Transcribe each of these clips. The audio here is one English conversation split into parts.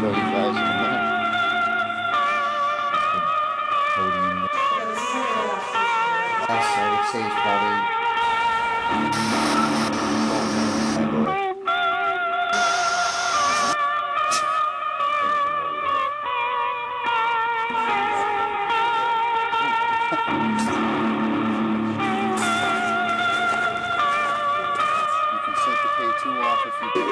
show you guys in a minute. Yes, I would say it's probably. You can set the K2 off if you do.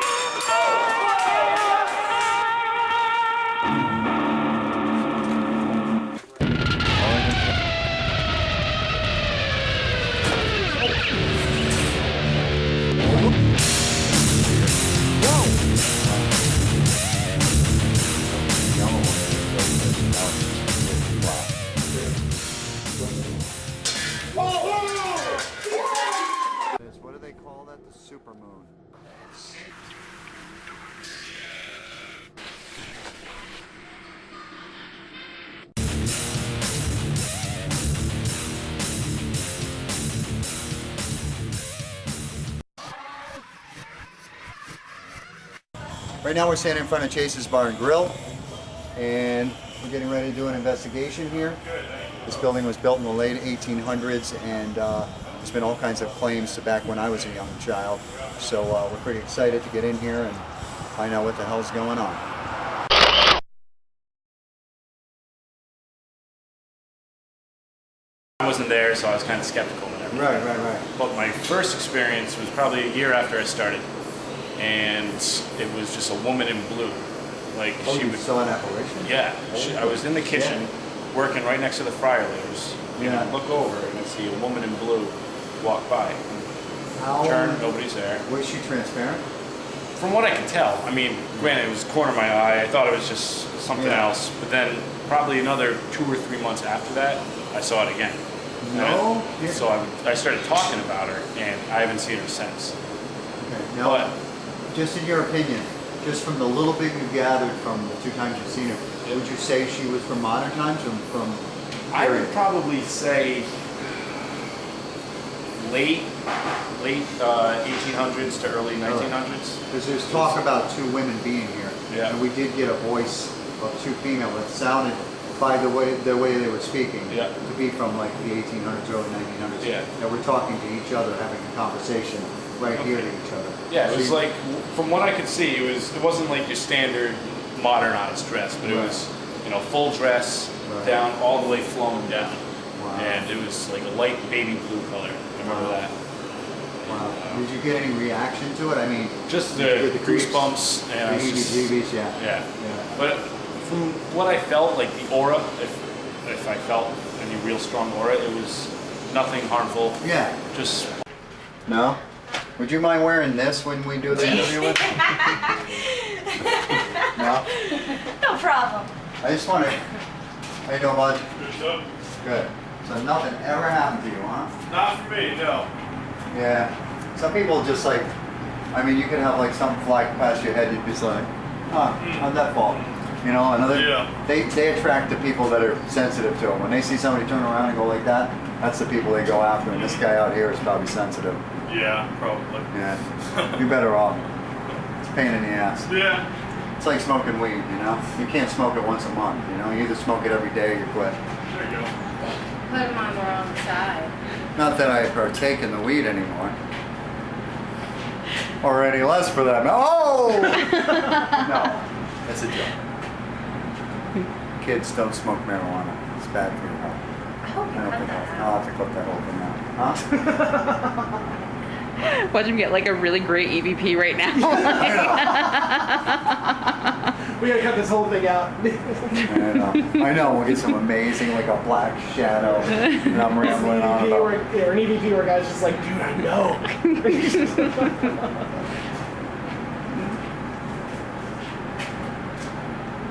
What do they call that? The supermoon. Right now we're standing in front of Chase's Bar and Grill, and we're getting ready to do an investigation here. This building was built in the late 1800s, and there's been all kinds of claims to back when I was a young child. So we're pretty excited to get in here and find out what the hell's going on. I wasn't there, so I was kind of skeptical and everything. Right. But my first experience was probably a year after I started, and it was just a woman in blue. Like She saw an apparition? Yeah, I was in the kitchen, working right next to the fryer layers. And I look over and I see a woman in blue walk by. Turn, nobody's there. Was she transparent? From what I can tell, I mean, granted, it was the corner of my eye. I thought it was just something else. But then, probably another 2 or 3 months after that, I saw it again. No? So I started talking about her, and I haven't seen her since. Okay. Now, just in your opinion, just from the little bit you gathered from the 2 times you've seen her, would you say she was from modern times or from I would probably say late 1800s to early 1900s. Because there's talk about 2 women being here, and we did get a voice of 2 female that sounded, by the way they were speaking, to be from like the 1800s, early 1900s. Yeah. That we're talking to each other, having a conversation right here to each other. Yeah, it was like, from what I could see, it wasn't like your standard modernized dress, but it was, full dress, down, all the way flowing down. Wow. And it was like a light baby blue color. I remember that. Wow. Did you get any reaction to it? I mean, just the goosebumps and the heebie-jeebies, yeah. But from what I felt, like the aura, if I felt any real strong aura, it was nothing harmful. Yeah. Just. No? Would you mind wearing this when we do the interview with you? No? No problem. I just want to. How you doing, bud? Good. Good. So nothing ever happened to you, huh? Not for me, no. Yeah. Some people just like, I mean, you could have like something fly past your head, you'd be like, how'd that fall? They attract the people that are sensitive to them. When they see somebody turn around and go like that, that's the people they go after. And this guy out here is probably sensitive. Yeah, probably. Yeah. You're better off. It's a pain in the ass. Yeah. It's like smoking weed, You can't smoke it once a month, You either smoke it every day or you quit. There you go. Put them on the wrong side. Not that I partake in the weed anymore. Or any less for that. Oh! No, that's a joke. Kids don't smoke marijuana. It's bad for your health. I hope you cut that I'll have to clip that whole thing out. Huh? Watch him get like a really great EVP right now. We gotta cut this whole thing out. I know. We'll get some amazing, like a black shadow. And I'm rambling on about. Or an EVP where guys just like, dude, I know.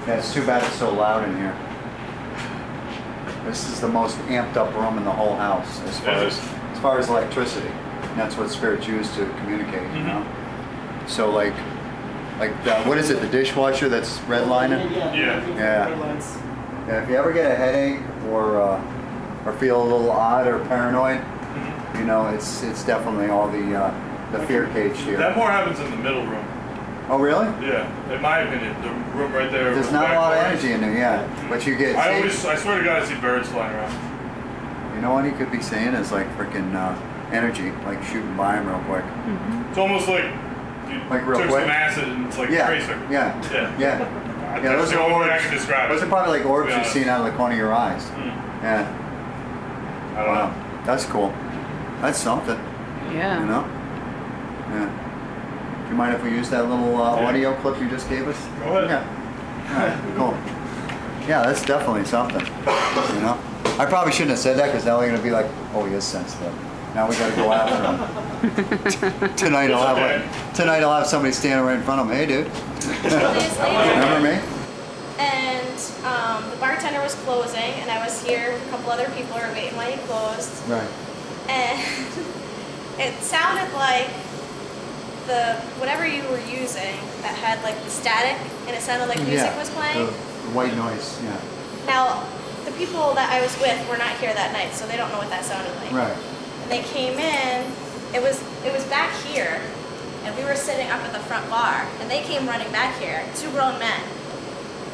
Yeah, it's too bad it's so loud in here. This is the most amped up room in the whole house as far as electricity. And that's what spirits use to communicate, So like what is it? The dishwasher that's redlining? Yeah. If you ever get a headache or feel a little odd or paranoid, it's definitely all the fear cage here. That more happens in the middle room. Oh, really? Yeah, in my opinion, the room right there. There's with not a back lot of doors. energy in there, yeah. But you get. I swear to God, I see birds flying around. You know what he could be saying is like freaking energy, like shooting by him real quick. It's almost like you Like real took quick? some acid and it's like Yeah, tracer. yeah, Yeah. yeah. Yeah, That's the only way I can describe Those it. are probably like orbs to be you've honest. seen out of the corner of your eyes. Yeah. I don't know. Wow. That's cool. That's something. Yeah. You know? Yeah. Do you mind if we use that little audio clip you just gave us? Go ahead. Yeah. All right, cool. Yeah, that's definitely something. You know? I probably shouldn't have said that because now they're going to be like, oh, he is sensitive. Now we got to go after him. Tonight I'll have somebody standing right in front of him. Hey, dude. 2 days later, Remember me? and the bartender was closing, and I was here with a couple other people who were waiting while he closed, Right. and it sounded like whatever you were using that had like the static, and it sounded like music was playing. The white noise, yeah. Now, the people that I was with were not here that night, so they don't know what that sounded like. Right. And they came in, it was back here, and we were sitting up at the front bar, and they came running back here, 2 grown men.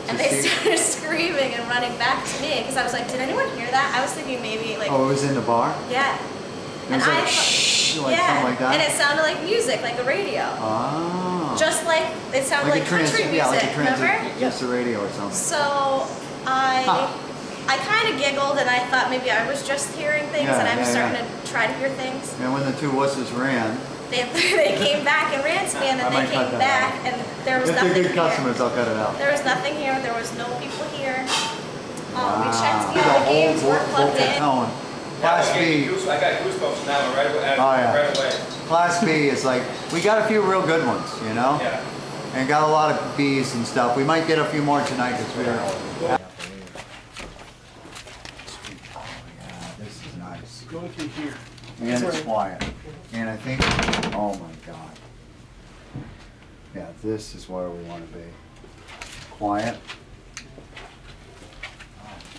And they started screaming and running back to me, because I was like, did anyone hear that? I was thinking maybe like, Oh, it was in the bar? yeah. It was like shh, like yeah, something like that? and it sounded like music, like a radio. Oh. Just like, it sounded like country music, yeah, like a remember? just a radio or something. So I kind of giggled and I thought maybe I was just hearing things, Yeah, and I was yeah, starting to try to hear things. And when the 2 wusses ran, They came back and ran to me, and then I they might cut came that back, and there was if they're nothing good here. customers, I'll cut it out. There was nothing here. There was no people here. We checked The the other games, whole weren't plugged in. tone. Class B. I got goosebumps now, right away. Oh, yeah. Right away. Class B is like, we got a few real good ones, you know? Yeah. And got a lot of B's and stuff. We might get a few more tonight because we're... Oh, yeah, this is nice. Going through here. And it's quiet. And I think, oh my God. Yeah, this is where we want to be. Quiet.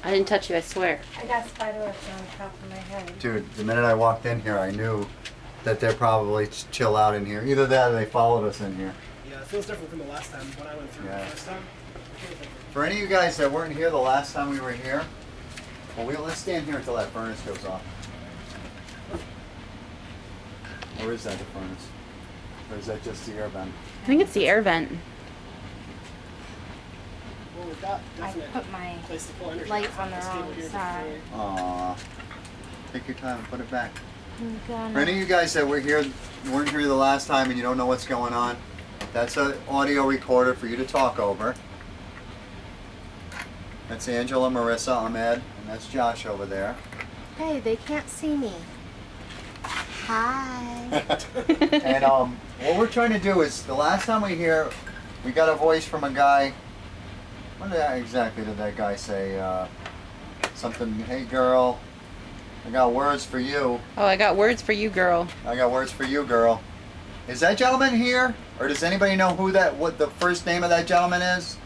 I didn't touch you, I swear. I got spiderwebs on top of my head. Dude, the minute I walked in here, I knew that they're probably chill out in here. Either that or they followed us in here. Yeah, it feels different from the last time when I went through Yeah. the first time. It feels different. For any of you guys that weren't here the last time we were here, well, let's stand here until that furnace goes off. Or is that the furnace? Or is that just the air vent? I think it's the air vent. Well, we've got I definite put my place to pull energy light from on the this cable wrong here side. Aww. Take your time and put it back. I'm gonna- For any of you guys that weren't here the last time and you don't know what's going on, that's an audio recorder for you to talk over. That's Angela, Marissa, Ahmed, and that's Josh over there. Hey, they can't see me. Hi. And what we're trying to do is, the last time we here, we got a voice from a guy. What exactly did that guy say? Something, hey girl, I got words for you. Oh, I got words for you, girl. I got words for you, girl. Is that gentleman here? Or does anybody know what the first name of that gentleman is?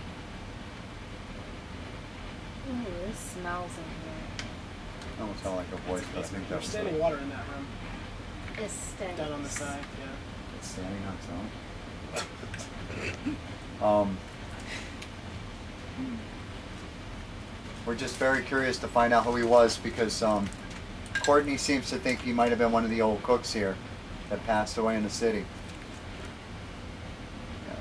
Ooh, this smells in here. I don't sound like a voice, but I think There's that's standing water in that room. It stinks. Down on the side, yeah. it's standing on its own. We're just very curious to find out who he was because Courtney seems to think he might have been one of the old cooks here that passed away in the city. Yeah,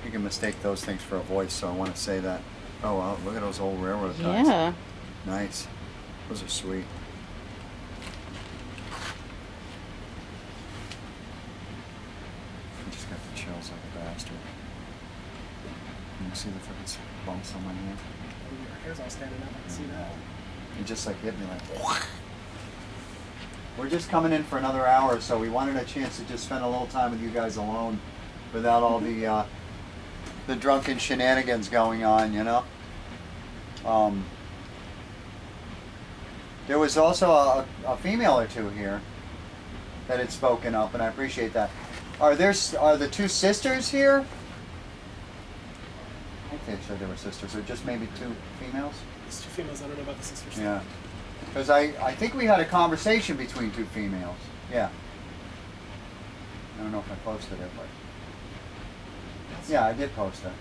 you can mistake those things for a voice, so I want to say that. Oh, wow, look at those old railroad ties. Yeah. Nice. Those are sweet. I just got the chills like a bastard. Can you see the freaking bumps on my hand? Your hair's all standing up, I can see that. It just like hit me like. We're just coming in for another hour, so we wanted a chance to just spend a little time with you guys alone, without all the drunken shenanigans going on, you know. There was also a female or two here that had spoken up, and I appreciate that. Are the 2 sisters here? I think they said they were sisters, or just maybe 2 females? There's 2 females, I don't know about the sisters. Yeah. Because I think we had a conversation between 2 females. Yeah. I don't know if I posted it, but Yeah, I did post it.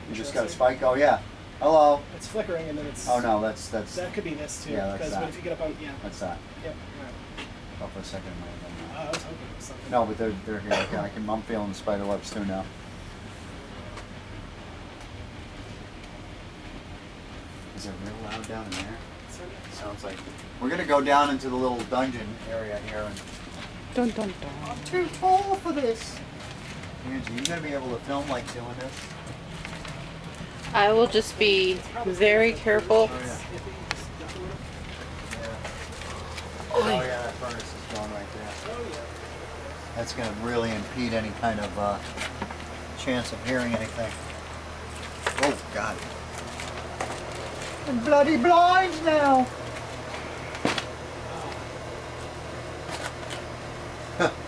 You just got a spike? Oh, yeah. Hello. It's flickering and then it's... Oh, no, that's... That could be this too. Yeah, that's because that. if you get up on... Yeah. That's that. Yep. Right. Oh, for a second, it might have been that. I was hoping it was something. No, but they're here. I'm feeling the spider webs too now. Is it real loud down in there? Sounds like we're gonna go down into the little dungeon area here. And Dun dun dun. I'm too tall for this. Angie, you gonna be able to film like doing this? I will just be very careful. Oh yeah. Oh yeah, that furnace is going right there. Oh yeah. That's gonna really impede any kind of chance of hearing anything. Oh God. I'm bloody blind now.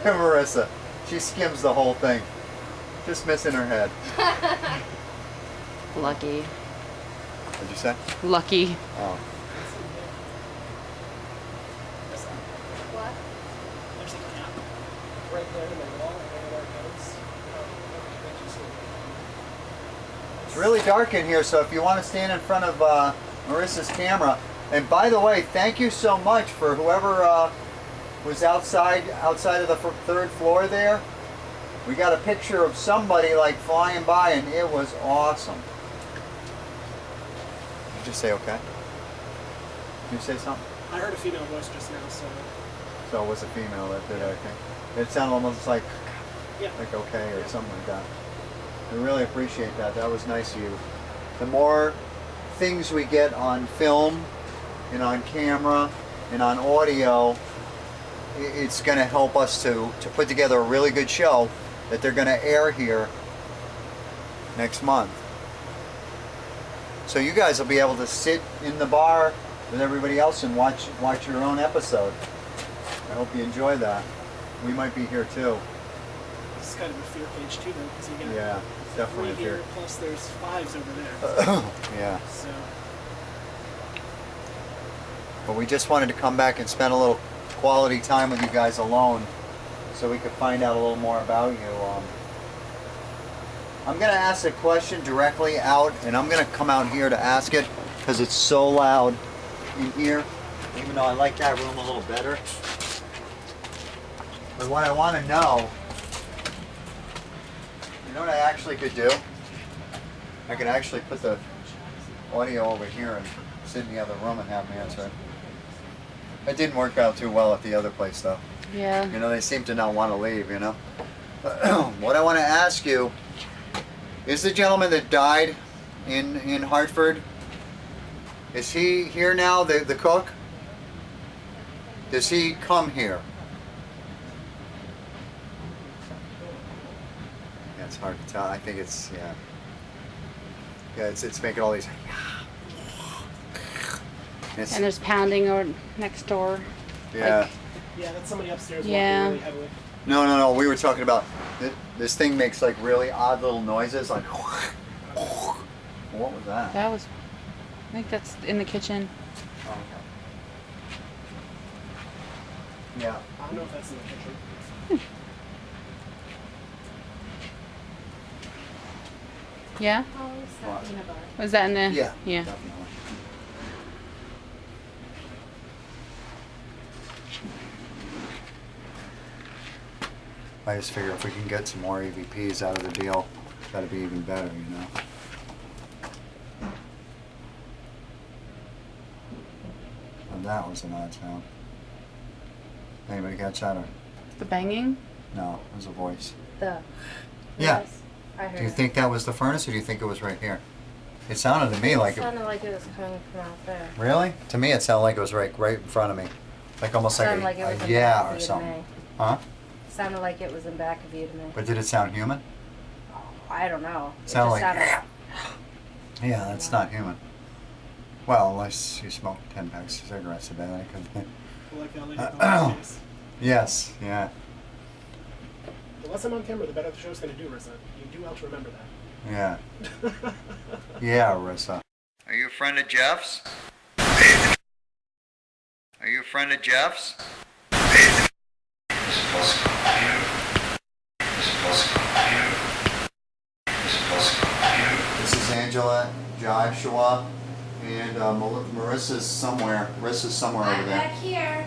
Marissa, she skims the whole thing, just missing her head. Lucky. What'd you say? Lucky. Oh. What? There's a gap right there in the wall where it goes. It's really dark in here, so if you want to stand in front of Marissa's camera, and by the way, thank you so much for whoever was outside of the third floor there. We got a picture of somebody like flying by, and it was awesome. Did you say okay? Did you say something? I heard a female voice just now, so... So it was a female that did it, okay. It sounded almost like Yeah. okay or something like that. I really appreciate that. That was nice of you. The more things we get on film and on camera and on audio, it's going to help us to put together a really good show that they're going to air here next month. So you guys will be able to sit in the bar with everybody else and watch your own episode. I hope you enjoy that. We might be here too. It's kind of a fear cage too, though, because you got... Yeah, definitely a here, fear. plus there's fives over there. Yeah. So... But we just wanted to come back and spend a little quality time with you guys alone so we could find out a little more about you. I'm going to ask a question directly out, and I'm going to come out here to ask it because it's so loud in here, even though I like that room a little better. But what I want to know, you know what I actually could do? I could actually put the audio over here and sit in the other room and have them answer it. It didn't work out too well at the other place though. Yeah. You know, they seem to not want to leave, you know. What I want to ask you, is the gentleman that died in Hartford, is he here now, the cook? Does he come here? Yeah, it's hard to tell. I think it's, yeah. Yeah, it's making all these... And there's pounding next door. Yeah. Like, Yeah, that's somebody upstairs Yeah. walking really heavily. No. We were talking about this thing makes like really odd little noises, like. What was that? that was, I think that's in the kitchen. Oh, okay. Yeah. I don't know if that's in the kitchen. Yeah? Was that in the? Yeah. Yeah. Definitely. I just figure if we can get some more EVPs out of the deal, that'd be even better, you know. And that was an odd sound. Anybody catch that or? The banging? No, it was a voice. The Yeah. yes, I heard Do you it. think that was the furnace or do you think it was right here? It sounded to me like It it. sounded like it was coming from out there. Really? To me it sounded like it was right in front of me. Like almost like Sounded like it a was in yeah back of or you to something. me. Huh? Sounded like it was in back of you to me. But did it sound human? I don't know. It Sounded just like sounded yeah, that's not human. Well, unless you smoke 10 packs of cigarettes a day, that could be. Like that lady on face. Yes, yeah. The less I'm on camera, the better the show's going to do, Rissa. You do well to remember that. Yeah. Yeah, Rissa. Are you a friend of Geoffs? Are you a friend of Geoffs? Joshua, and Marissa's somewhere. Marissa's somewhere over I'm there. back here.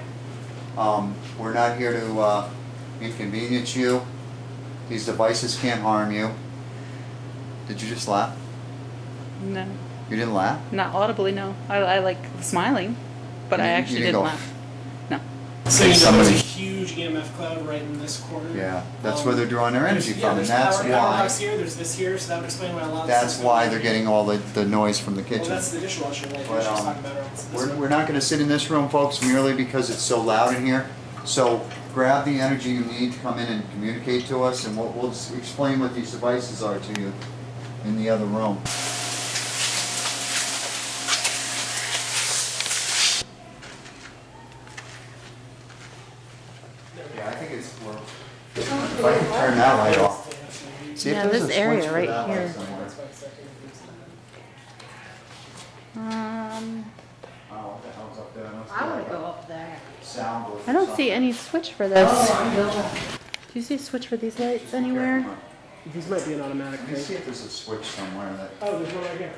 We're not here to inconvenience you. These devices can't harm you. Did you just laugh? No, You didn't laugh? not audibly. No, I like smiling, but I You actually didn't didn't go, laugh. No. So you know, somebody- there's a huge EMF cloud right in this corner. Yeah, that's where they're drawing their energy from, and there's that's powerhouse why. here, there's this here, so that would explain why a lot of That's stuff why going they're on. getting all the noise from the Well, kitchen. that's the dishwasher light we But, were just talking about. This one. We're not going to sit in this room, folks, merely because it's so loud in here. So grab the energy you need to come in and communicate to us, and we'll just explain what these devices are to you in the other room. Yeah, I think it's worth. If I can turn that light off. See if Yeah, there's this a area switch for right that light here. somewhere. Oh, what the hell's up there? Must be I want like to a go up there. sound booth or I don't something. see any switch for this. Do you see a switch for these lights anywhere? These might be an automatic Let me see thing. if there's a switch somewhere that. Oh, there's one right here.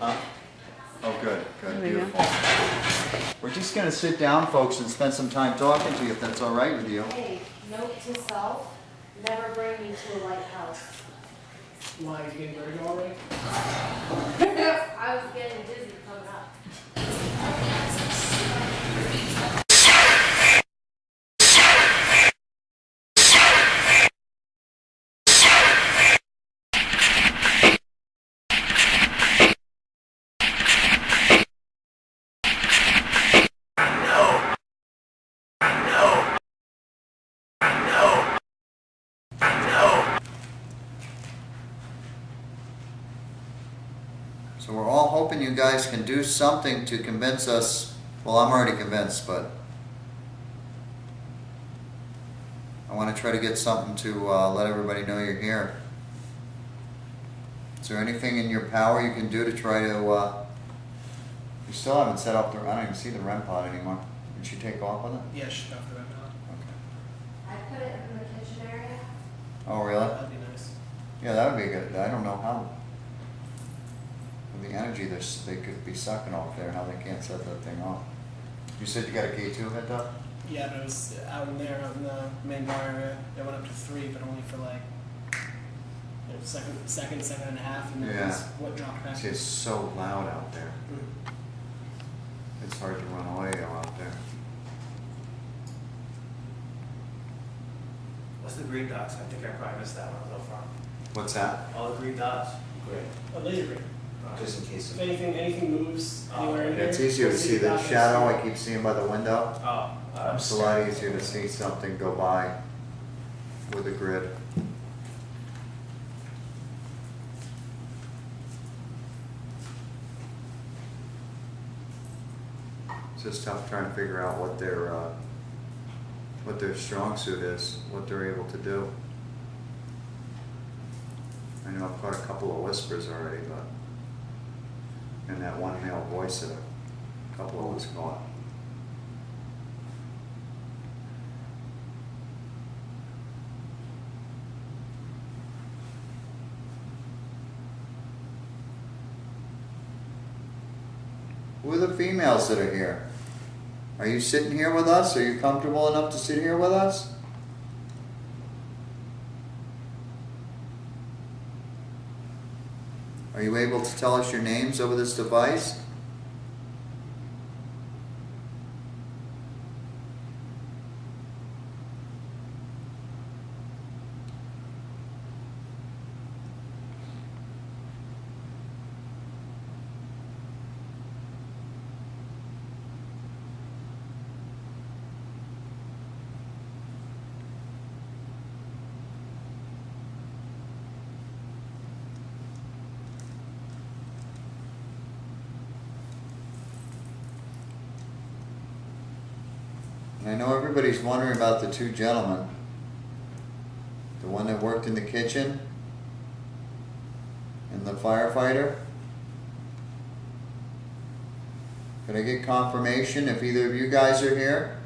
Huh? Oh, good, good, There we go. beautiful. We're just gonna sit down, folks, and spend some time talking to you, if that's all right with you. Hey, note to self, never bring me to a lighthouse. Why, is you getting vertigo already? I was getting dizzy coming up. So we're all hoping you guys can do something to convince us. Well, I'm already convinced, but I want to try to get something to let everybody know you're here. Is there anything in your power you can do to try to, you still haven't set up the, I don't even see the REM pod anymore. Did she take off with it? Yeah, shut off the red dot. Okay. I put it in the kitchen area. Oh, really? That'd be nice. Yeah, that would be good. I don't know how, with the energy they could be sucking off there, how they can't set that thing off. You said you got a K2 head up? Yeah, but it was out in there, out in the main bar area. They went up to 3, but only for like second and a half, and then Yeah. that's what dropped back. See, it's so loud out there. Mm. It's hard to run audio out there. What's the green dots? I think I probably missed that one so far. What's that? All the green dots? Great. A laser grid. Just in case. If anything moves anywhere in here, It's easier to you'll see the dots. shadow I keep seeing by the window. Oh. It's a lot easier to see something go by with a grid. It's just tough trying to figure out what their strong suit is, what they're able to do. I know I've caught a couple of whispers already, but and that one male voice that a couple of us caught. Who are the females that are here? Are you sitting here with us? Are you comfortable enough to sit here with us? Are you able to tell us your names over this device? And I know everybody's wondering about the two gentlemen. The one that worked in the kitchen and the firefighter. Could I get confirmation if either of you guys are here?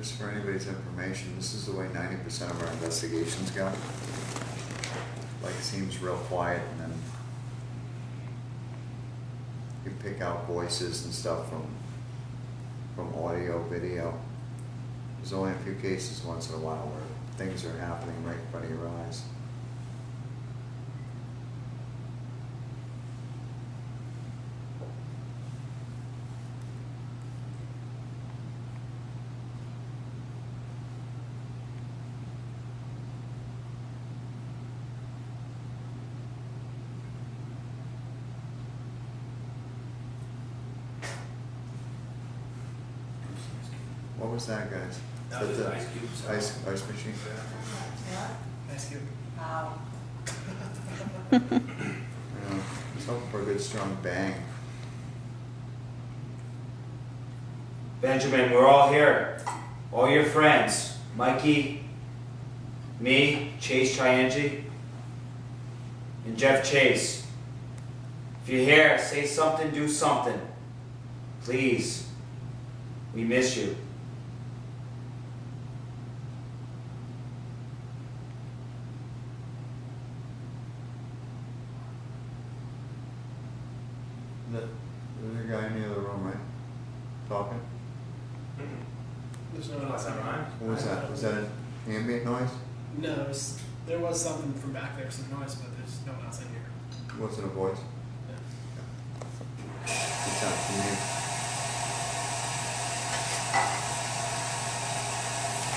Just for anybody's information, this is the way 90% of our investigations go. Like, seems real quiet, and then you pick out voices and stuff from audio, video. There's only a few cases once in a while where things are happening right in front of your eyes. What was that, guys? That Is was the ice cubes. ice machine? Nice cube. Wow. Yeah, I was hoping for a good strong bang. Benjamin, we're all here. All your friends. Mikey, me, Chase Chiangi, and Jeff Chase. If you're here, say something, do something. Please. We miss you. There's a guy in the other room, right? Talking? There's no one Oh, else is that in here. mine? What was that? Was that an ambient noise? No, there was something from back there, some noise, but there's no one else in here. Wasn't a voice? No. It sounded to me.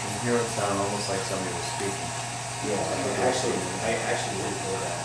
From here it sounded almost like somebody was speaking. Yeah, I actually did feel that.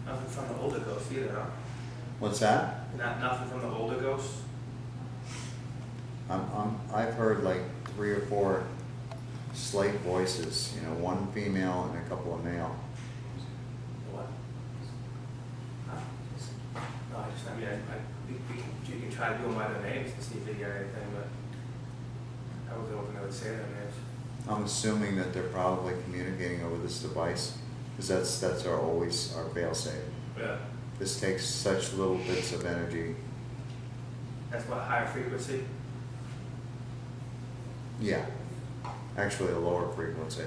Nothing from the older ghosts either, huh? What's that? Nothing from the older ghosts? I've heard like 3 or 4 slight voices, you know, one female and a couple of male. What? Huh? No, I mean, you can try to do them by their names and see if they get anything, but I was hoping they would say their names. I'm assuming that they're probably communicating over this device, because that's always our fail-safe. Yeah. This takes such little bits of energy. That's what, higher frequency? Yeah, actually a lower frequency.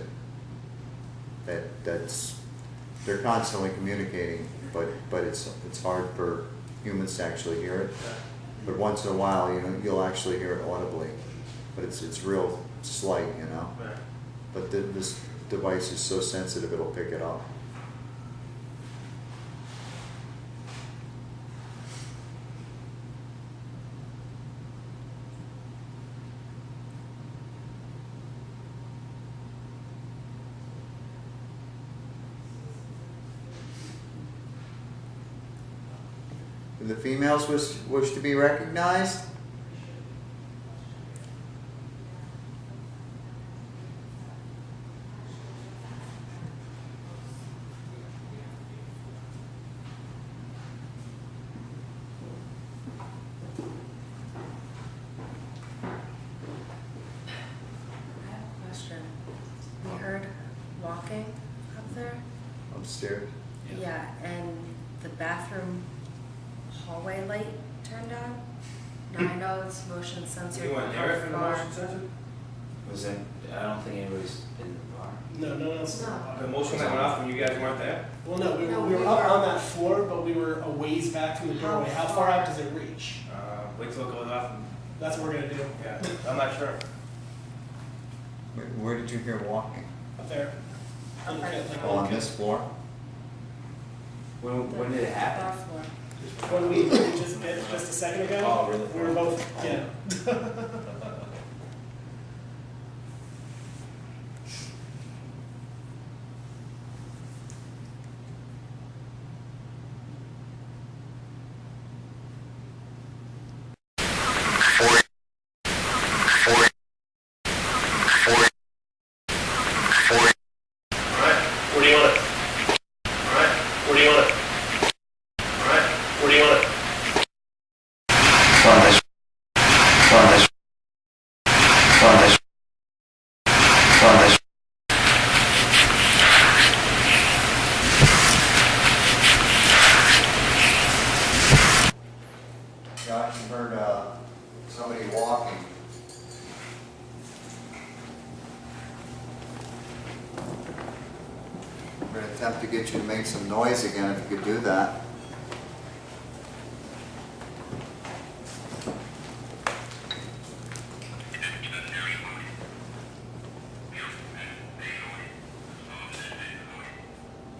That's they're constantly communicating, but it's hard for humans to actually hear it. Yeah. But once in a while, you know, you'll actually hear it audibly, but it's real slight, you know. Right. But this device is so sensitive, it'll pick it up. Do the females wish to be recognized? I have a question. We heard walking up there? Upstairs. Yeah, and the bathroom hallway light turned on. Now I know it's motion sensor. You weren't but how there for the far- motion sensor? Was it? I don't think anybody's in the bar. No, no one else. No. The motion that went off when you guys weren't there? Well, no, we No, were we up were- on that floor, but we were a ways back from the How doorway. How far far? out does it reach? Wait till it goes off and, That's what we're gonna do. yeah, I'm not sure. Where did you hear walking? Up there. Oh, on this floor? When did it happen? When we just did just a second ago, Oh, really? we were both, yeah. Where do you want it? Alright, where do you want it? Alright, where do you want it? On this. On this. On this. On this. Josh, you heard somebody walking. We're gonna attempt to get you to make some noise again if you could do that.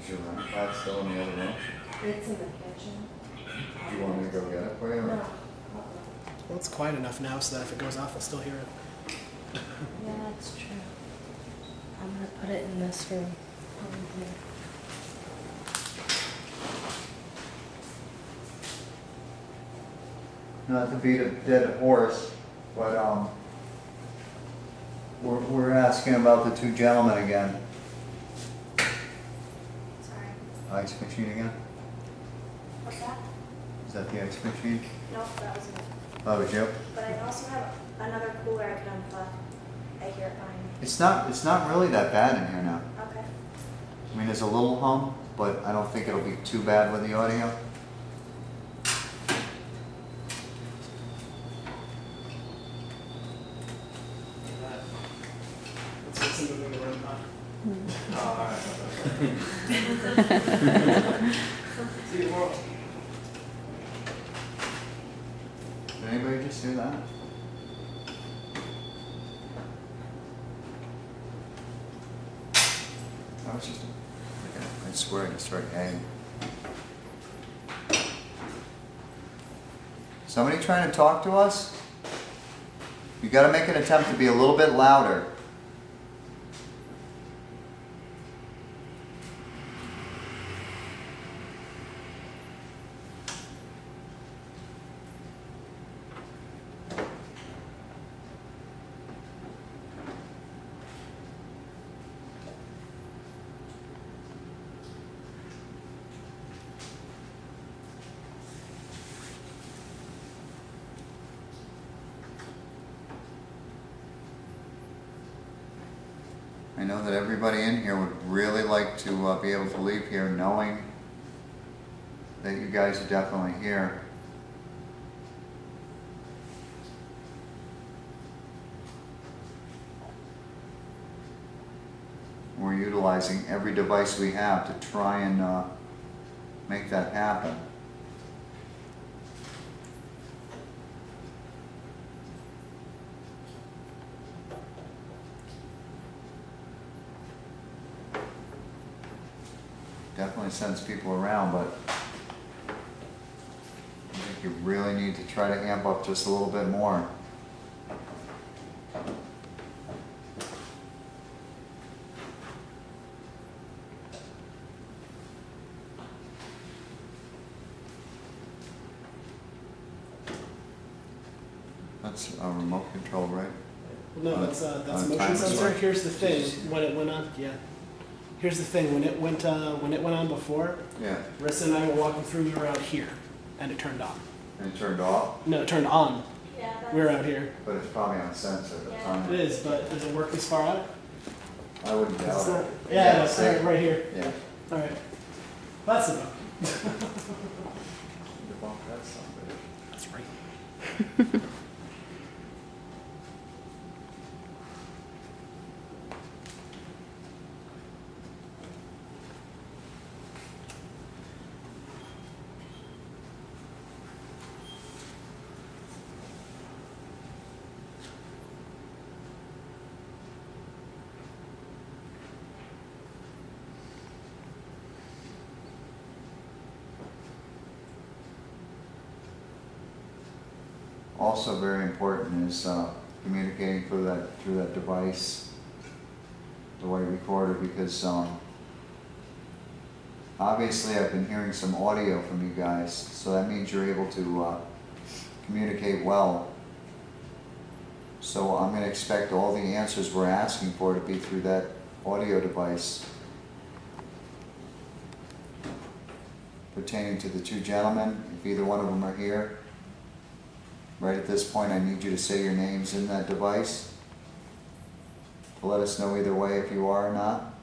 Is your lamp pad still in the other room? It's in the kitchen. Do you want me to go get it for you? or- No. Well, it's quiet enough now so that if it goes off, I'll still hear it. Yeah, that's true. I'm gonna put it in this room. Not to beat a dead horse, but we're asking about the two gentlemen again. Sorry. Ice machine again? What's that? Is that the ice machine? No, that was me. Oh, it was you? But I also have another cooler I can unplug. I hear it fine. It's not really that bad in here now. Okay. I mean, there's a little hum, but I don't think it'll be too bad with the audio. Let's get some moving around. See you tomorrow. Did anybody just do that? I was just, I swear I just started hanging. Somebody trying to talk to us? You gotta make an attempt to be a little bit louder. I know that everybody in here would really like to be able to leave here knowing that you guys are definitely here. We're utilizing every device we have to try and make that happen. Definitely sends people around, but I think you really need to try to amp up just a little bit more. That's a remote control, right? No, that's on motion timer sensor. switch. Here's the thing. When it went on, yeah. Here's the thing. When it went on before, Yeah, Rissa and I were walking through. We were out here, and it turned on. and it turned off, No, it turned on. Yeah, that's... We were out here. but it's probably on sensor. The Yeah. timer. It is, but does it work this far out? I wouldn't It's doubt not. it. Yeah, it's see? right here. Yeah. All right. That's the bug. That's something. That's right. also very important is communicating through that device, the white recorder, because obviously I've been hearing some audio from you guys, so that means you're able to communicate well. So I'm going to expect all the answers we're asking for to be through that audio device. Pertaining to the two gentlemen, if either one of them are here, right at this point I need you to say your names in that device to let us know either way if you are or not.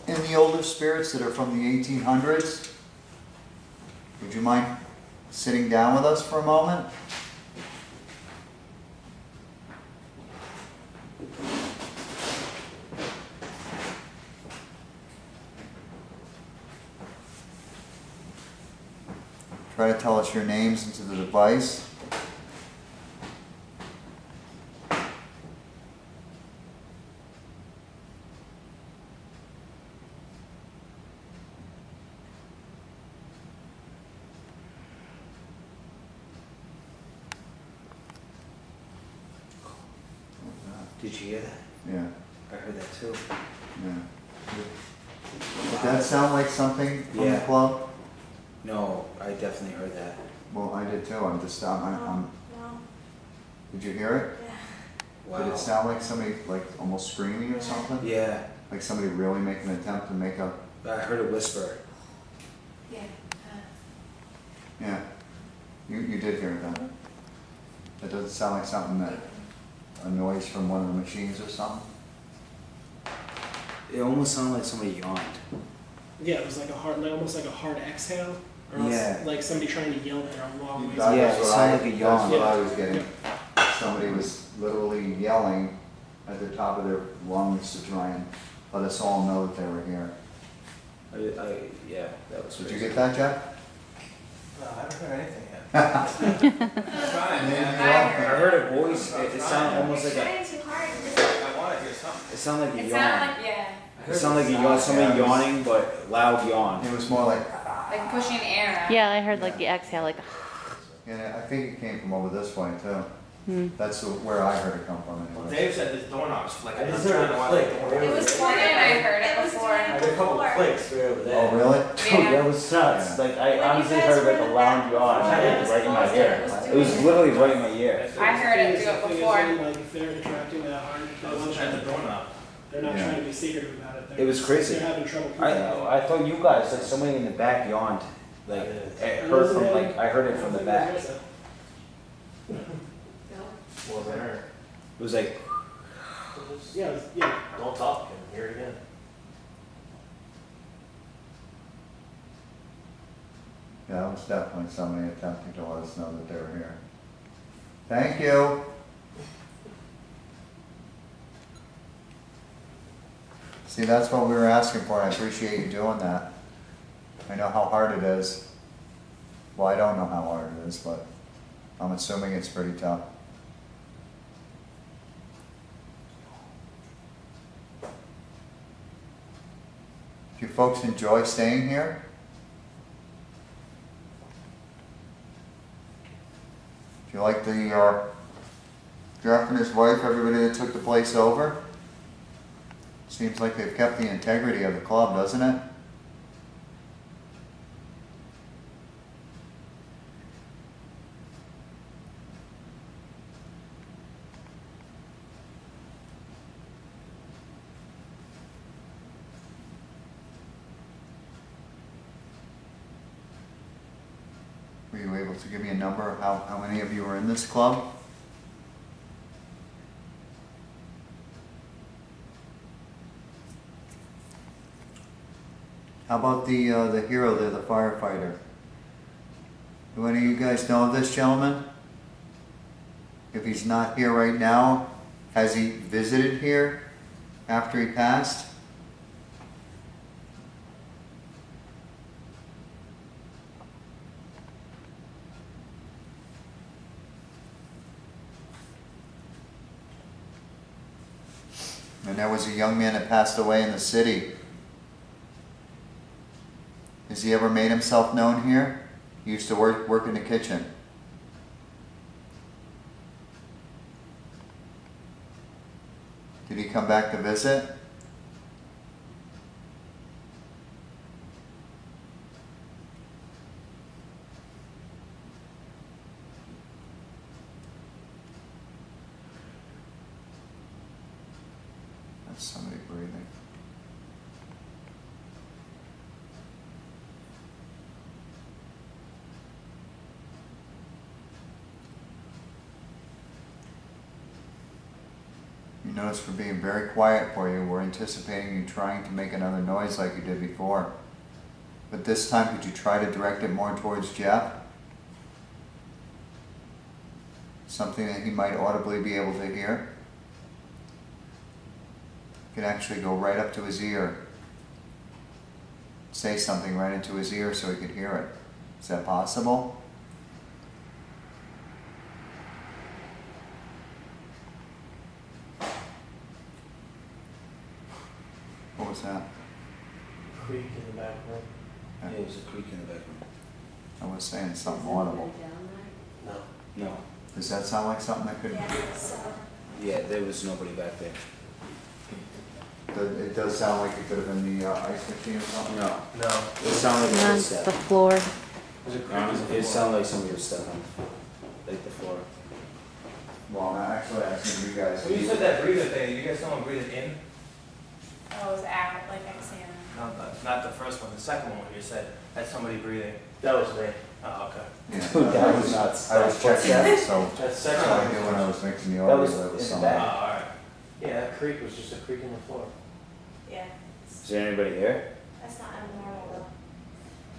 And the older spirits that are from the 1800s, would you mind sitting down with us for a moment? Try to tell us your names into the device. Did you hear that? Yeah. I heard that too. Yeah. Did that sound like something from the Yeah. club? No, I definitely heard that. Well, I did too. I'm just, I'm, No. did you hear it? Yeah. Wow. Did it sound like somebody, like almost screaming or something? Yeah, Like somebody really making an attempt to make a, I heard a whisper. Yeah. yeah. You did hear it then? It doesn't sound like something that, a noise from one of the machines or something? It almost sounded like somebody yawned. Yeah, it was like a hard, like almost like a hard exhale, or else Yeah. like somebody trying to yell there a long way. That Yeah, was it what sounded I- like a yawn. That's what I was getting. Somebody was literally yelling at the top of their lungs to try and let us all know that they were here. Yeah, that was Did crazy. you get that, Jeff? No, I haven't heard anything yet. Trying, man. I heard a voice. It sounded almost like a. Trying too hard. I want to hear something. It sounded like a It yawn. sounded like, yeah, It sounded like a yawn. Somebody Yeah, it was- yawning, but loud yawn. It was more like, like pushing air out. Yeah, I heard like the exhale, like. and I think it came from over this way too. Hmm. That's where I heard it come from Well, anyway. Dave said this doorknob's like, I I'm just trying heard to a watch click. It was funny and I heard it before. I heard a couple of clicks right over there. Oh, really? Yeah. That was nuts. Yeah. Like I When honestly you guys heard like were a in the loud back yawn before, it was right in my closed, ear. it was It was doing- literally right in my ear. I heard it do it The thing is, before. like if they're interacting that hard, I was looking at the doorknob. they're not Yeah. trying to be secretive about it. It was crazy. They're having trouble. I thought you guys like somebody in the back yawned. Like it heard from like I heard it from the back. It Wasn't her. was like Yeah, yeah. Don't talk and hear it again. Yeah, that was definitely somebody attempting to let us know that they were here. Thank you. See, that's what we were asking for, and I appreciate you doing that. I know how hard it is. Well, I don't know how hard it is, but I'm assuming it's pretty tough. Do you folks enjoy staying here? Do you like the, Jeff and his wife, everybody that took the place over? Seems like they've kept the integrity of the club, doesn't it? Were you able to give me a number of how many of you were in this club? How about the hero there, the firefighter? Do any of you guys know of this gentleman? If he's not here right now, has he visited here after he passed? And there was a young man that passed away in the city. Has he ever made himself known here? He used to work in the kitchen. Did he come back to visit? That's somebody breathing. You notice we're being very quiet for you. We're anticipating you trying to make another noise like you did before. But this time, could you try to direct it more towards Jeff? Something that he might audibly be able to hear? You can actually go right up to his ear. Say something right into his ear so he could hear it. Is that possible? What was that? Creek in the back room. Yeah. Yeah, there's a creek in the back room. I was saying something audible. No. No. Does that sound like something that could... Yeah, there was nobody back there. It does sound like it could have been the ice machine or something? No. No. It sounded like On a the step. floor. There's a creek in the It floor. sounded like somebody was stepping, like the floor. Well, I'm actually asking you guys. When you said that breathing thing, you guys someone breathing in? Oh, it was out, like exhale. No, not the first one, the second one when you said that's somebody breathing. That was me. Oh, okay. Yeah, Dude, that was nuts. I was checking it, so That's so second I one. knew when I was mixing the That audio was that was in the something. Oh, back. alright. Yeah, that creek was just a creek in the floor. Yeah, Is there anybody there? that's not abnormal though.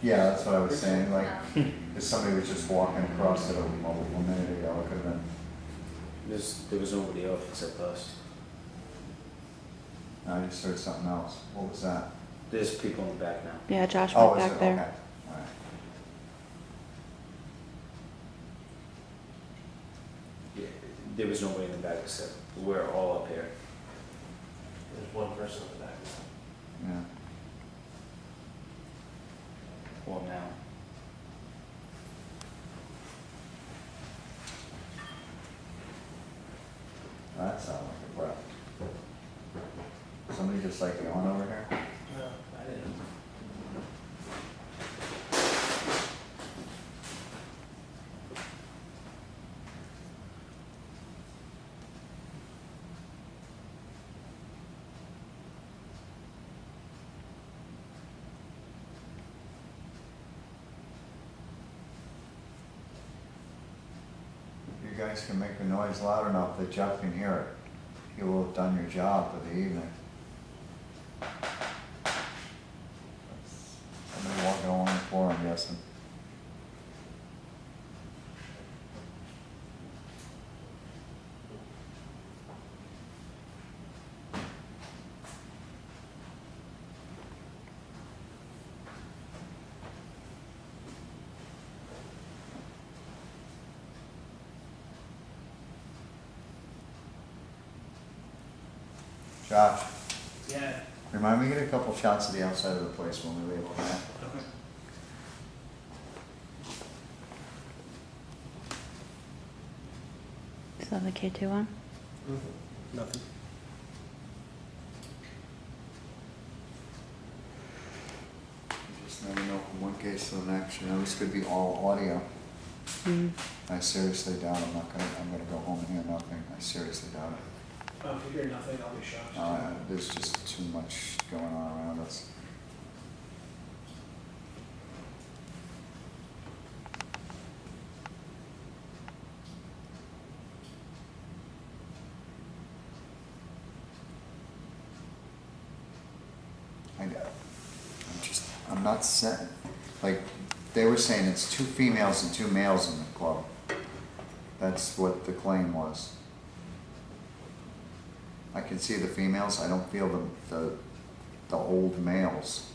Yeah, that's what I was saying, like, if somebody was just walking across it a minute ago, it could have been. There was nobody else except us. I just heard something else. What was that? There's people in the back now. Yeah, Josh Oh, went is back it? there. Okay. All right. Yeah, there was nobody in the back except we're all up here. There's one person in the back. Yeah. Well, now. That sounded like a breath. Somebody just like yawn over here? No, I didn't. You guys can make the noise loud enough that Jeff can hear it. You will have done your job for the evening. Somebody walking along the floor, I'm guessing. Josh, Yeah. remind me to get a couple shots of the outside of the place when we leave, okay? Okay. Is that the K2 one? Nothing. You just never know from one case to the next. You know, this could be all audio. Mm. I seriously doubt I'm gonna go home and hear nothing. I seriously doubt it. If you hear nothing, I'll be shocked. There's just too much going on around us. I'm not saying, like, they were saying it's 2 females and 2 males in the club. That's what the claim was. I can see the females, I don't feel the old males.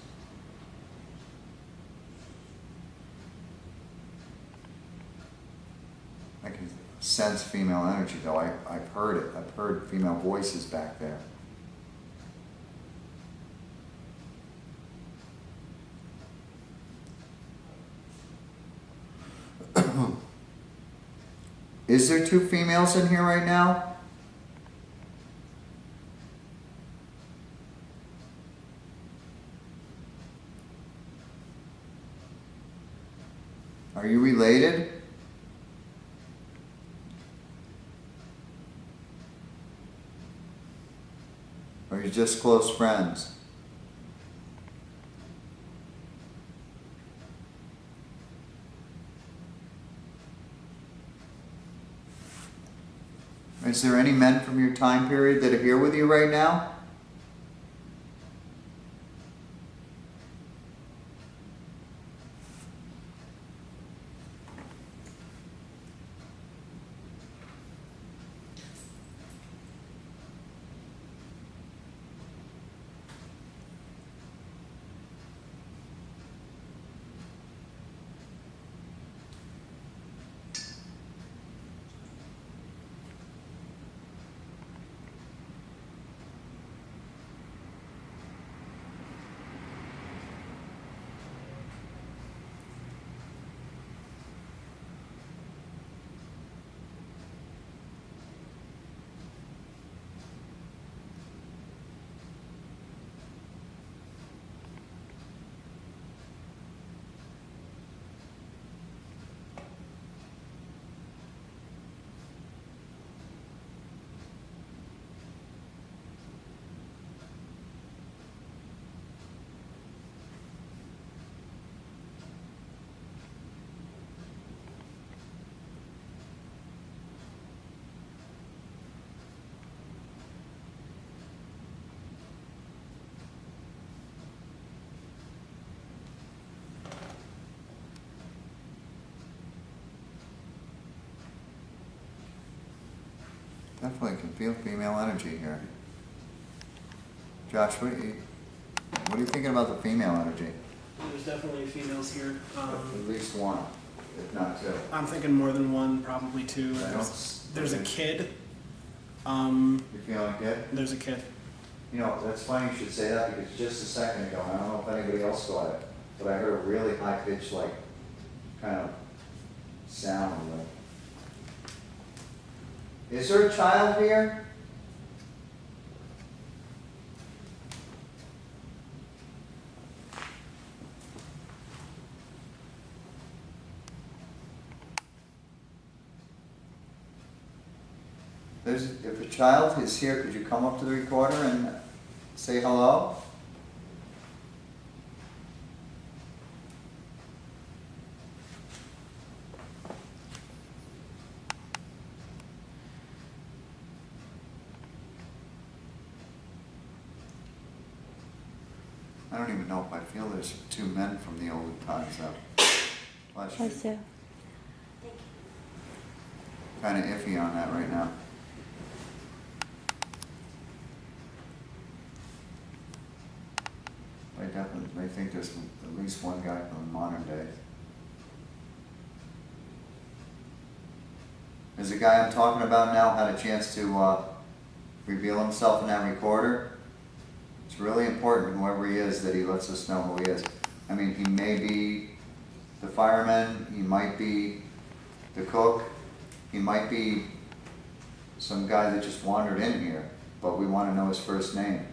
I can sense female energy though, I've heard it, I've heard female voices back there. Is there 2 females in here right now? Are you related? Or are you just close friends? Is there any men from your time period that are here with you right now? Definitely can feel female energy here. Josh, what are you thinking about the female energy? There's definitely females here. At least one, if not 2. I'm thinking more than one, probably 2. There's a kid. You feeling a kid? There's a kid. You know, that's funny you should say that because just a second ago, I don't know if anybody else got it, but I heard a really high pitched, like, kind of sound. Like. Is there a child here? If a child is here, could you come up to the recorder and say hello? I don't even know if I feel there's 2 men from the old times though. Hi, Sue. Kind of iffy on that right now. I think there's at least one guy from modern day. Has the guy I'm talking about now had a chance to reveal himself in that recorder? It's really important, whoever he is, that he lets us know who he is. I mean, he may be the fireman, he might be the cook, he might be some guy that just wandered in here, but we want to know his first name.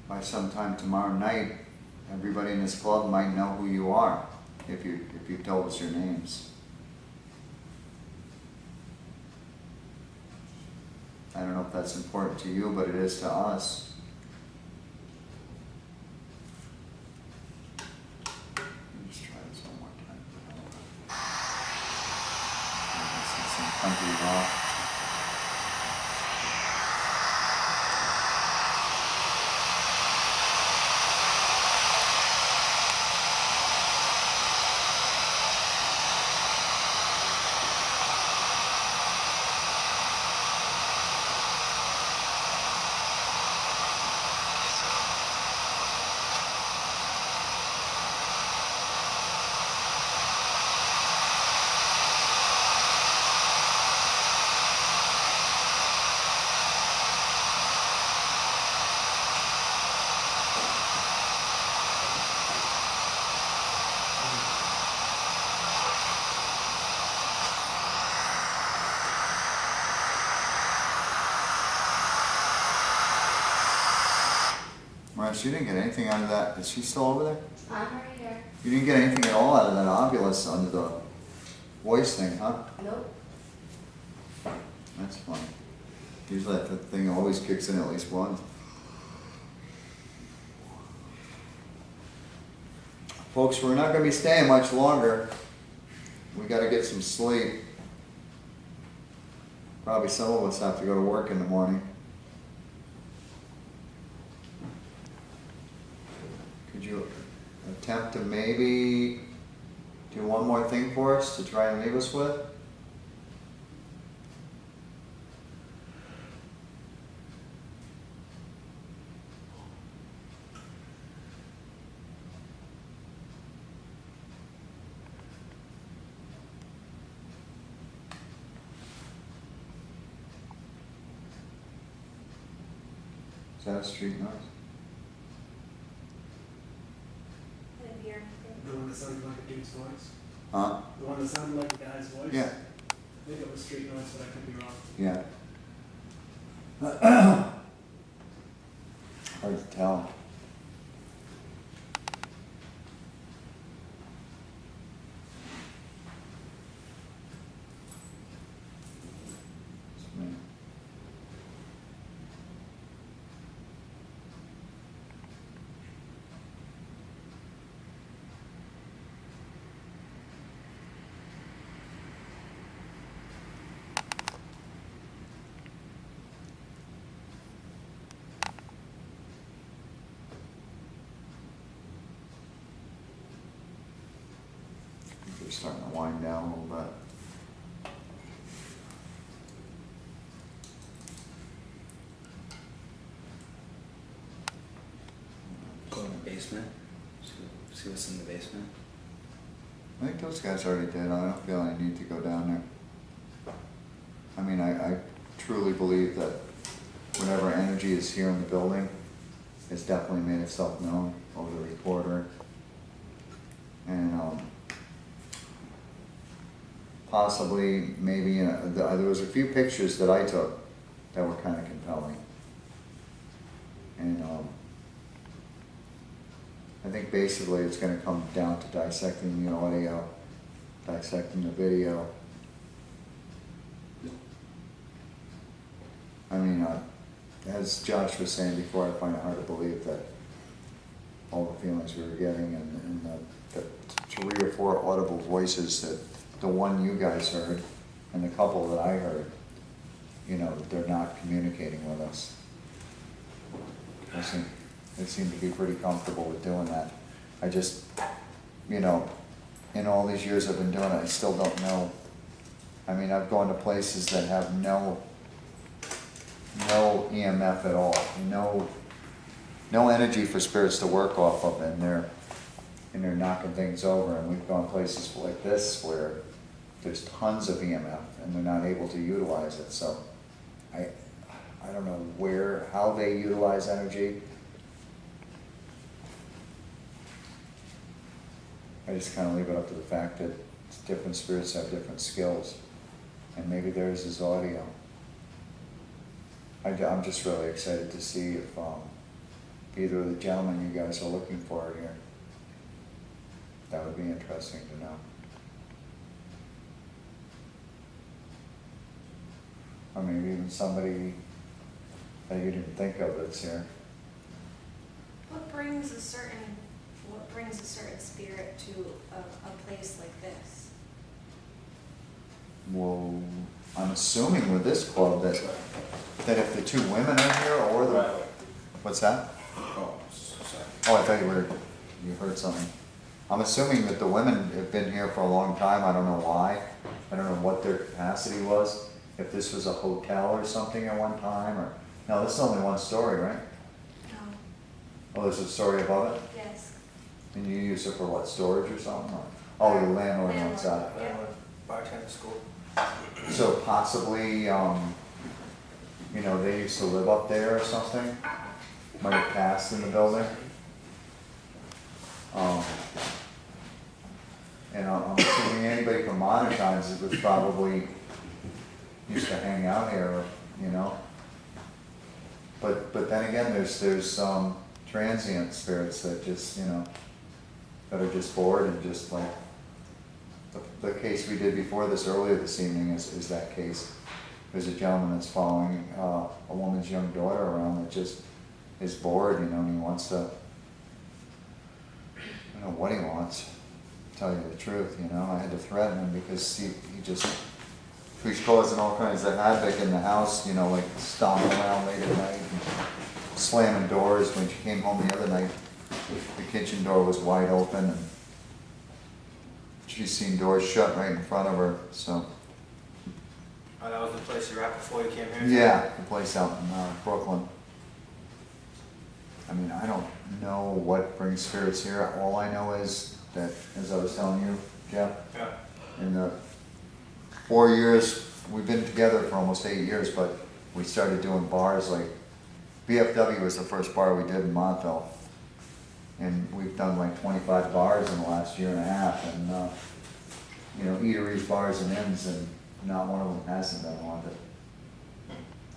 By sometime tomorrow night, everybody in this club might know who you are if you told us your names. I don't know if that's important to you, but it is to us. Let me just try this one more time. Some country rock. Josh, you didn't get anything out of that. Is she still over there? I'm right here. You didn't get anything at all out of that ovulus under the voice thing, huh? Nope. That's funny. Usually that thing always kicks in at least once. Folks, we're not going to be staying much longer. We got to get some sleep. Probably some of us have to go to work in the morning. Could you attempt to maybe do one more thing for us to try and leave us with? Is that a street noise? I didn't hear anything. The one that sounded like a dude's voice. Huh? The one that sounded like a guy's voice. Yeah. I think it was street noise, but I could be wrong. Yeah. Hard to tell. It's me. They're starting to wind down a little bit. Go in the basement. See what's in the basement. I think those guys already did. I don't feel any need to go down there. I mean, I truly believe that whatever energy is here in the building has definitely made itself known over the recorder. And possibly, maybe, there was a few pictures that I took that were kind of compelling. And I think basically it's going to come down to dissecting the audio, dissecting the video. I mean, as Josh was saying before, I find it hard to believe that all the feelings we were getting and the 3 or 4 audible voices, that the one you guys heard and the couple that I heard, you know, they're not communicating with us. They seem to be pretty comfortable with doing that. I just, you know, in all these years I've been doing it, I still don't know. I mean, I've gone to places that have no EMF at all, no energy for spirits to work off of, and they're knocking things over. And we've gone places like this where there's tons of EMF and they're not able to utilize it. So I don't know how they utilize energy. I just kind of leave it up to the fact that different spirits have different skills, and maybe theirs is audio. I'm just really excited to see if either of the gentlemen you guys are looking for are here. That would be interesting to know. Or maybe even somebody that you didn't think of that's here. What brings a certain spirit to a place like this? Well, I'm assuming with this club that if the 2 women are here or the... What's that? Oh, sorry. Oh, I thought you heard something. I'm assuming that the women have been here for a long time. I don't know why. I don't know what their capacity was. If this was a hotel or something at one time, or... No, this is only 1 story, right? No. Oh, there's a story above it? Yes. And you use it for what, storage or something? Or... Oh, your landlord owns that. Yeah. Bartender school. So possibly, you know, they used to live up there or something? Might have passed in the building? And I'm assuming anybody from modern times was probably used to hang out here, you know? But then again, there's transient spirits that just, you know, that are just bored and just like, the case we did before this earlier this evening is that case. There's a gentleman that's following a woman's young daughter around that just is bored, you know, and he wants to, I don't know what he wants, to tell you the truth, you know. I had to threaten him because he's causing all kinds of havoc in the house, you know, like stomping around late at night and slamming doors. When she came home the other night, the kitchen door was wide open and she's seen doors shut right in front of her, so. Oh, that was the place you were at before you came here? Yeah, the place out in Brooklyn. I mean, I don't know what brings spirits here. All I know is that, as I was telling you, Jeff, Yeah. in the 4 years, we've been together for almost 8 years, but we started doing bars like, BFW was the first bar we did in Montville. And we've done like 25 bars in the last year and a half, and you know, eateries, bars, and inns, and not one of them hasn't been haunted.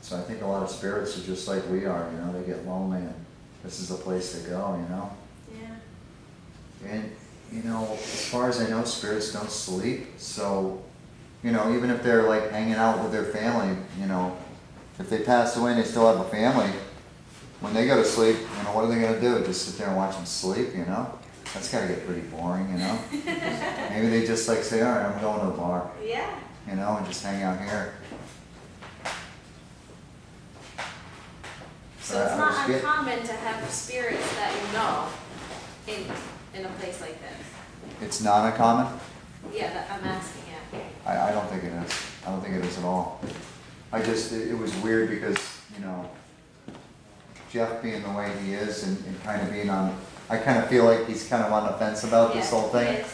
So I think a lot of spirits are just like we are, you know, they get lonely, and this is a place to go, you know. Yeah. And you know, as far as I know, spirits don't sleep, so you know, even if they're like hanging out with their family, you know, if they pass away and they still have a family, when they go to sleep, you know, what are they going to do? Just sit there and watch them sleep, you know? That's got to get pretty boring, you know? Maybe they just like say, all right, I'm going to the bar, Yeah. you know, and just hang out here. So But it's I not was get- uncommon to have spirits that you know in a place like this. It's not uncommon? Yeah, that I'm asking it. I don't think it is. I don't think it is at all. It was weird because, you know, Jeff being the way he is and kind of being on, I kind of feel like he's kind of on the fence about this whole thing.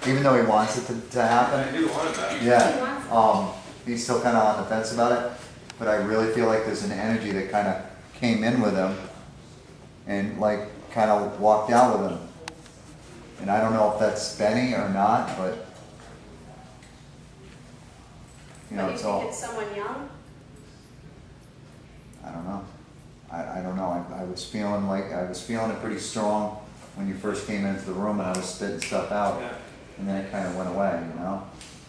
Even though he wants it to happen. I do want that. Yeah, he's still kind of on the fence about it, but I really feel like there's an energy that kind of came in with him and like kind of walked out with him. And I don't know if that's Benny or not, but you know, But you it's think all, it's someone young? I don't know. I don't know. I was feeling it pretty strong when you first came into the room and I was spitting stuff out. Yeah. And then it kind of went away, you know?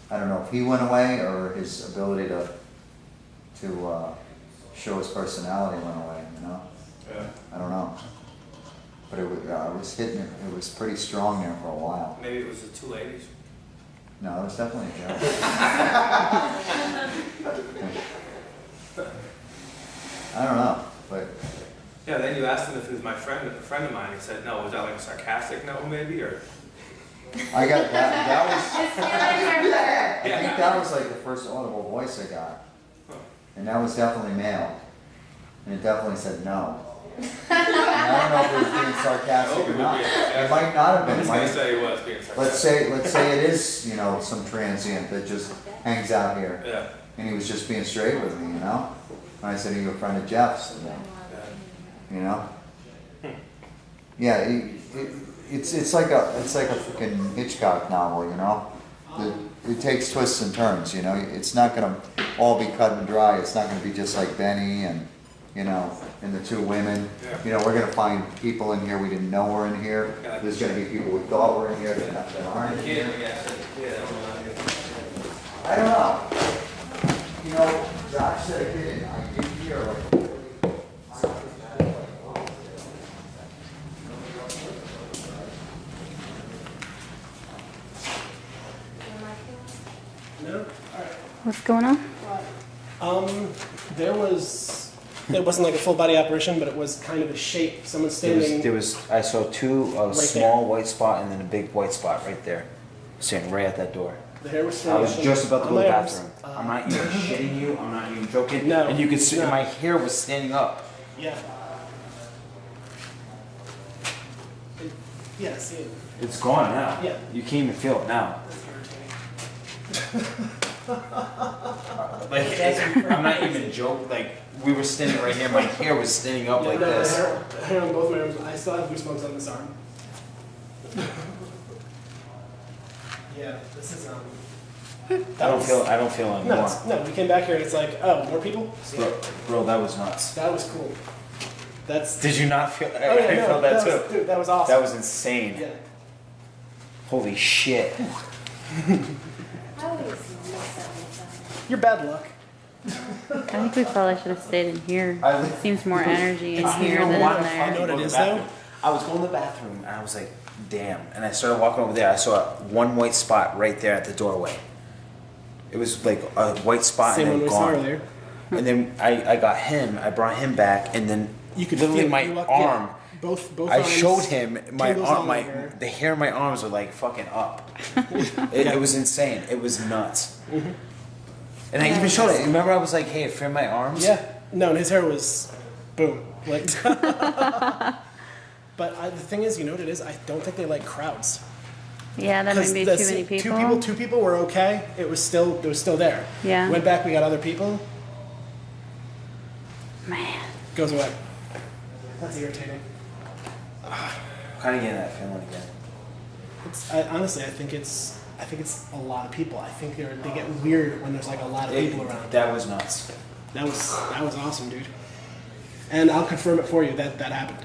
I don't know if he went away or his ability to show his personality went away, you know? Yeah. I don't know. But it was hitting it. It was pretty strong there for a while. Maybe it was the two ladies. No, it was definitely a joke. I don't know, but Yeah, then you asked him if he was a friend of mine. He said no. Was that like a sarcastic no, maybe, or? I got that was. Just feel like you're I think that was like the first audible voice I got. And that was definitely male. And it definitely said no. And I don't know if it was being sarcastic or not. It might not have been. I'm just It might- gonna say he was being sarcastic. let's say it is, you know, some transient that just hangs out here. Yeah. And he was just being straight with me, you know? And I said, are you a friend of Jeff's? You know? Yeah, it's like a freaking Hitchcock novel, you know? It takes twists and turns, you know? It's not gonna all be cut and dry. It's not gonna be just like Benny and, you know, and the two women. Yeah. You know, we're gonna find people in here we didn't know were in here. Yeah. There's gonna be people we thought were in here that aren't in here. I don't know. You know, Josh said I did hear like. No? Alright. What's going on? It wasn't like a full body apparition, but it was kind of a shape. Someone standing. I saw two, a Right small there. white spot and then a big white spot right there, standing right at that door. The hair was I standing. was up just about to on go to the my arms. bathroom. I'm not even shitting you, I'm not even joking. No, And you could see, no. my hair was standing up. Yeah. Yeah, see it. It's gone now. Yeah. You can't even feel it now. Like, I'm not even joking. Like, we were standing right here, my hair was standing up like no, this. The hair on both my arms. I still have goosebumps on this arm. Yeah, this is I don't feel anymore. nuts. No, we came back here and it's like, oh, more people? See? Bro, that was nuts. That was cool. That's. Did you not feel? Oh, yeah, I no, felt that was, too. dude, that was awesome. That was insane. Yeah. Holy shit. I always miss everything. You're bad luck. I think we probably should have stayed in here. It seems more energy in It's here you know than what? in I there. know what Go it to is the bathroom. I was going to the bathroom and I was like, damn. And I started walking over there. I saw one white spot right there at the doorway. It was like a white spot Same and one then we saw gone. earlier. And then I got him. I brought him back, and then You could literally feel my you walk- arm. yeah, both I arms, showed him my tingles arm. all My over. the hair in my arms were like fucking up. It was insane. It was nuts. And I even showed it. Remember, I was like, "Hey, feel my arms." Yeah. No, and his hair was, boom, like. But the thing is, you know what it is? I don't think they like crowds. Yeah, that might be too many people. Two people were okay. It was still there. Yeah. Went back. We got other people. Man. Goes away. That's irritating. Kind of getting that feeling again. Honestly, I think it's a lot of people. I think they get weird when there's like a lot of people around. That was nuts. That was awesome, dude. And I'll confirm it for you that happened.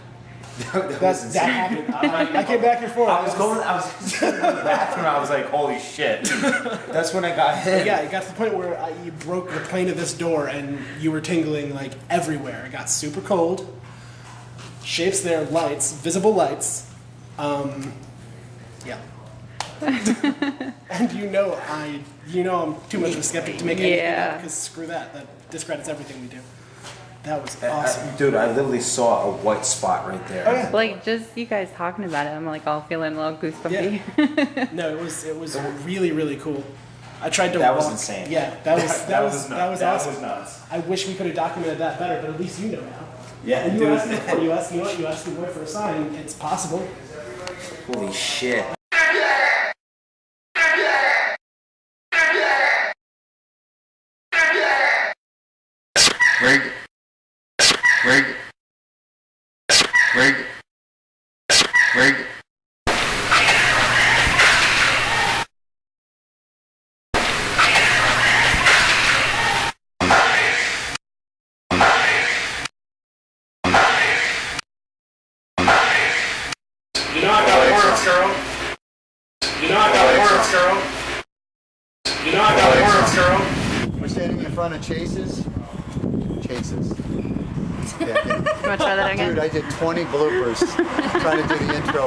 that happened. I came back and forth. I was in the bathroom. I was like, "Holy shit!" That's when I got hit. Yeah, it got to the point where you broke the plane of this door and you were tingling like everywhere. It got super cold. Shapes there, lights, visible lights. Yeah. And you know I'm too much of a skeptic to make anything up because screw that. That discredits everything we do. That was awesome. Dude, I literally saw a white spot right there. Oh, yeah. Like just you guys talking about it, I'm like all feeling a little goosebumpy. Yeah. No, it was really, really cool. I tried to That walk. was insane. Yeah, that was awesome. That was nuts. I wish we could have documented that better, but at least you know now. Yeah, And you dude. asked before. You asked the boy for a sign. It's possible. Holy shit. Rig. You know I got worms, girl. You know I got worms, girl. You know I got worms, girl. We're standing in front of Chacers. Chacers. Yeah. You want to try that again? Dude, I did 20 bloopers trying to do the intro.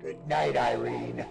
Good night, Irene.